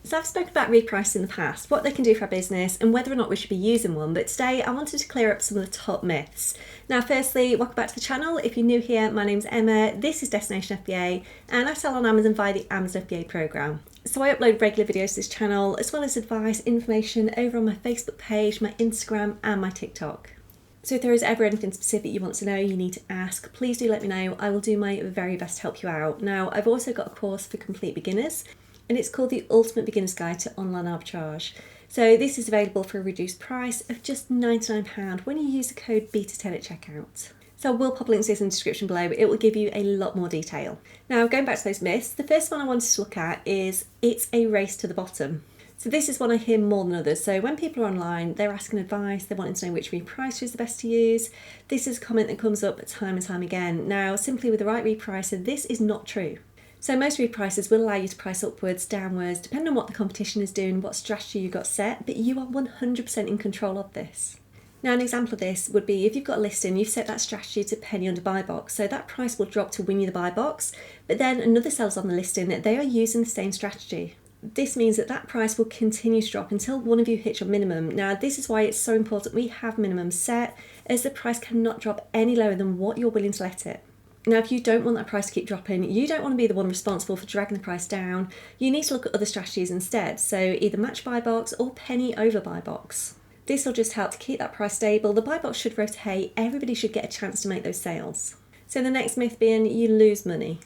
So I've spoken about repricing in the past, what they can do for our business and whether or not we should be using one, but today I wanted to clear up some of the top myths. Now firstly, welcome back to the channel. If you're new here, my name's Emma, this is Destination FBA and I sell on Amazon via the Amazon FBA program. So I upload regular videos to this channel as well as advice, information over on my Facebook page, my Instagram and my TikTok. So if there is ever anything specific you want to know, you need to ask, please do let me know. I will do my very best to help you out. Now I've also got a course for complete beginners, and it's called the Ultimate Beginner's Guide to Online Arbitrage. So this is available for a reduced price of just £99 when you use the code BETA10 at checkout. So I will pop links to this in the description below, it will give you a lot more detail. Now going back to those myths, the first one I wanted to look at is it's a race to the bottom. So this is one I hear more than others. So when people are online, they're asking advice, they're wanting to know which repricer is the best to use. This is a comment that comes up time and time again. Now simply with the right repricer, this is not true. So most repricers will allow you to price upwards, downwards, depending on what the competition is doing, what strategy you've got set, but you are 100% in control of this. Now an example of this would be if you've got a listing, you've set that strategy to penny under buy box, so that price will drop to win you the buy box, but then another seller's on the listing, they are using the same strategy. This means that that price will continue to drop until one of you hits your minimum. Now this is why it's so important we have minimums set, as the price cannot drop any lower than what you're willing to let it. Now if you don't want that price to keep dropping, you don't want to be the one responsible for dragging the price down, you need to look at other strategies instead, so either match buy box or penny over buy box. This will just help to keep that price stable, the buy box should rotate, everybody should get a chance to make those sales. So the next myth being you lose money.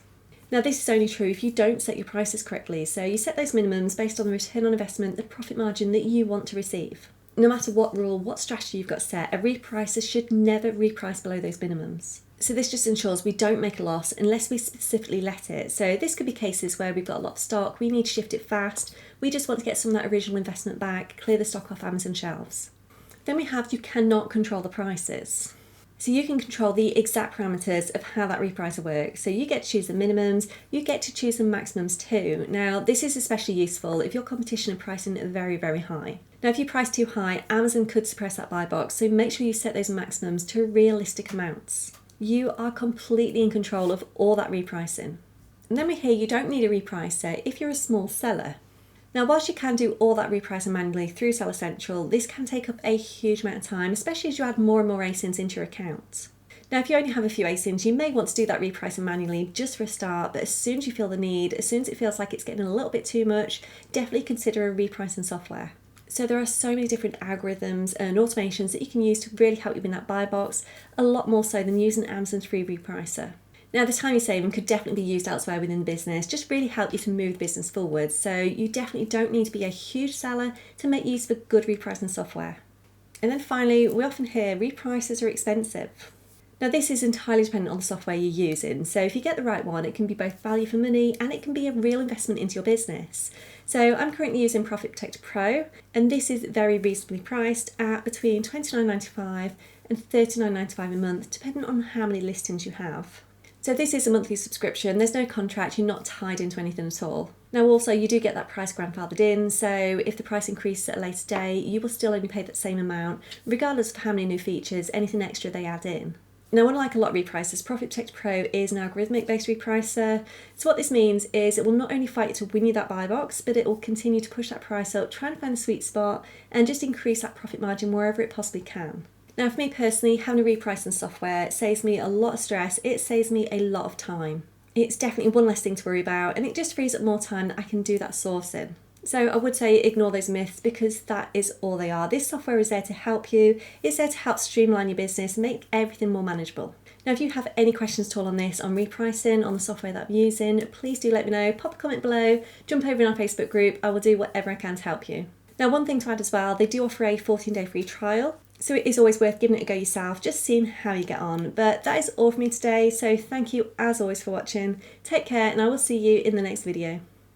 Now this is only true if you don't set your prices correctly, so you set those minimums based on the return on investment, the profit margin that you want to receive. No matter what rule, what strategy you've got set, a repricer should never reprice below those minimums. So this just ensures we don't make a loss unless we specifically let it. So this could be cases where we've got a lot of stock, we need to shift it fast, we just want to get some of that original investment back, clear the stock off Amazon shelves. Then we have you cannot control the prices. So you can control the exact parameters of how that repricer works. So you get to choose the minimums, you get to choose the maximums too. Now this is especially useful if your competition are pricing very, very high. Now if you price too high, Amazon could suppress that buy box, so make sure you set those maximums to realistic amounts. You are completely in control of all that repricing. And then we hear you don't need a repricer if you're a small seller. Now whilst you can do all that repricing manually through Seller Central, this can take up a huge amount of time, especially as you add more and more ASINs into your account. Now if you only have a few ASINs, you may want to do that repricing manually just for a start, but as soon as you feel the need, as soon as it feels like it's getting a little bit too much, definitely consider a repricing software. So there are so many different algorithms and automations that you can use to really help you win that buy box, a lot more so than using Amazon's free repricer. Now the time you're saving could definitely be used elsewhere within the business, just really help you to move the business forward. So you definitely don't need to be a huge seller to make use of a good repricing software. And then finally, we often hear repricers are expensive. Now this is entirely dependent on the software you're using, so if you get the right one, it can be both value for money and it can be a real investment into your business. So I'm currently using Profit Protector Pro, and this is very reasonably priced at between £29.95 and £39.95 a month, depending on how many listings you have. So this is a monthly subscription, there's no contract, you're not tied into anything at all. Now also you do get that price grandfathered in, so if the price increases at a later date, you will still only pay that same amount, regardless of how many new features, anything extra they add in. Now unlike a lot of repricers, Profit Protector Pro is an algorithmic based repricer. So what this means is it will not only fight to win you that buy box, but it will continue to push that price up, trying to find the sweet spot and just increase that profit margin wherever it possibly can. Now for me personally, having a repricing software saves me a lot of stress, it saves me a lot of time. It's definitely one less thing to worry about and it just frees up more time that I can do that sourcing. So I would say ignore those myths because that is all they are. This software is there to help you, it's there to help streamline your business, make everything more manageable. Now if you have any questions at all on this, on repricing, on the software that I'm using, please do let me know, pop a comment below, jump over in our Facebook group, I will do whatever I can to help you. Now one thing to add as well, they do offer a 14-day free trial, so it is always worth giving it a go yourself, just seeing how you get on. But that is all from me today, so thank you as always for watching, take care and I will see you in the next video.